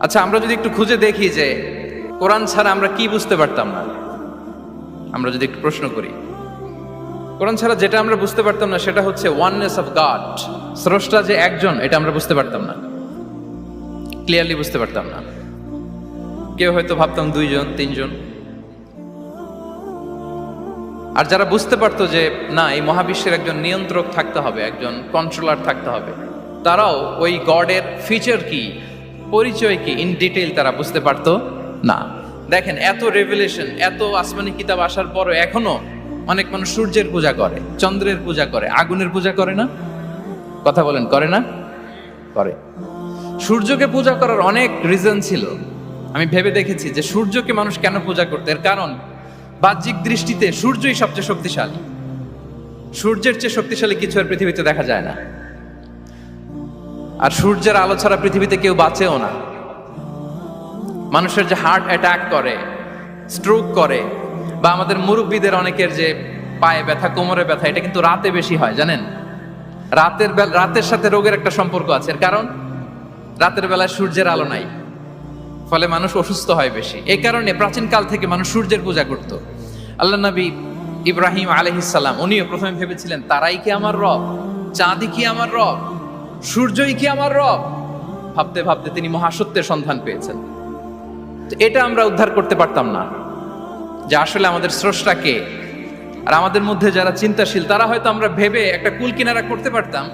আচ্ছা, আমরা যদি একটু খুঁজে দেখি যে কোরআন ছাড়া আমরা কি বুঝতে পারতাম না, আমরা যদি একটু প্রশ্ন করি, কোরআন ছাড়া যেটা আমরা বুঝতে পারতাম না সেটা হচ্ছে ওয়াননেস অফ গড, স্রষ্টা যে একজন, এটা আমরা বুঝতে পারতাম না, ক্লিয়ারলি বুঝতে পারতাম না। কেউ হয়তো ভাবতাম দুইজন তিনজন, আর যারা বুঝতে পারতো যে না, এই মহাবিশ্বের একজন নিয়ন্ত্রক থাকতে হবে, একজন কন্ট্রোলার থাকতে হবে, তারাও ওই গডের ফিচার কি, পরিচয় কি, ইন ডিটেইল তারা বুঝতে পারতো না। দেখেন, এত রেভেলেশন, এত আসমানি কিতাব আসার পরও এখনো অনেক মানুষ সূর্যের পূজা করে, চন্দ্রের পূজা করে, আগুনের পূজা করে না? কথা বলেন, করে না? করে। সূর্যকে পূজা করার অনেক রিজন ছিল। আমি ভেবে দেখেছি যে সূর্যকে মানুষ কেন পূজা করতে, এর কারণ বাহ্যিক দৃষ্টিতে সূর্যই সবচেয়ে শক্তিশালী। সূর্যের চেয়ে শক্তিশালী কিছু আর পৃথিবীতে দেখা যায় না, আর সূর্যের আলো ছাড়া পৃথিবীতে কেউ বাঁচেও না। মানুষের যে হার্ট অ্যাটাক করে, স্ট্রোক করে, বা আমাদের মুরব্বীদের অনেকের যে পায়ে ব্যথা, কোমরে ব্যথা, এটা কিন্তু রাতে বেশি হয়, জানেন? রাতের সাথে রোগের একটা সম্পর্ক আছে। এর কারণ রাতের বেলায় সূর্যের আলো নাই, ফলে মানুষ অসুস্থ হয় বেশি। এই কারণে প্রাচীনকাল থেকে মানুষ সূর্যের পূজা করত। আল্লাহ নবী ইব্রাহিম আলাইহিস সালাম, উনিও প্রথমে ভেবেছিলেন তারাই কি আমার রব, চাঁদই কি আমার রব, সূর্যই কি আমার রব। ভাবতে ভাবতে তিনি মহাসত্যের সন্ধান পেয়েছেন। তো এটা আমরা উদ্ধার করতে পারতাম না যে আসলে আমাদের স্রষ্টা কে। আর আমাদের মধ্যে যারা চিন্তাশীল, তারা হয়তো আমরা ভেবে একটা কুল কিনারা করতে পারতাম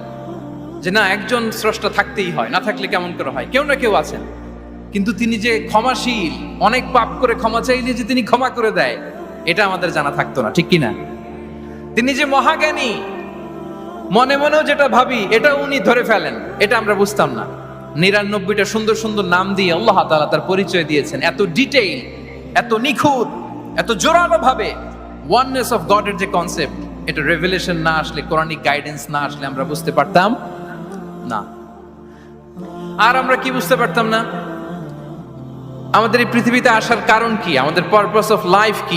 যে না, একজন স্রষ্টা থাকতেই হয়, না থাকলে কেমন করে হয়, কেউ না কেউ আছেন। কিন্তু তিনি যে ক্ষমাশীল, অনেক পাপ করে ক্ষমা চাইলে যে তিনি ক্ষমা করে দেয়, এটা আমাদের জানা থাকতো না, ঠিক কিনা? তিনি যে মহাজ্ঞানী, মনে মনেও যেটা ভাবি এটা উনি ধরে ফেলেন, এটা আমরা বুঝতাম না। 99টা সুন্দর সুন্দর নাম দিয়ে আল্লাহ তাআলা তার পরিচয় দিয়েছেন, এত ডিটেইল, এত নিখুঁত, এত জোরালো ভাবে। ওয়াননেস অফ গডের যে কনসেপ্ট, এটা রেভেলেশন না আসলে, কোরআনিক গাইডেন্স না আসলে আমরা বুঝতে পারতাম না। আর আমরা কি বুঝতে পারতাম না? আমাদের এই পৃথিবীতে আসার কারণ কি, আমাদের পারপাস অফ লাইফ কি,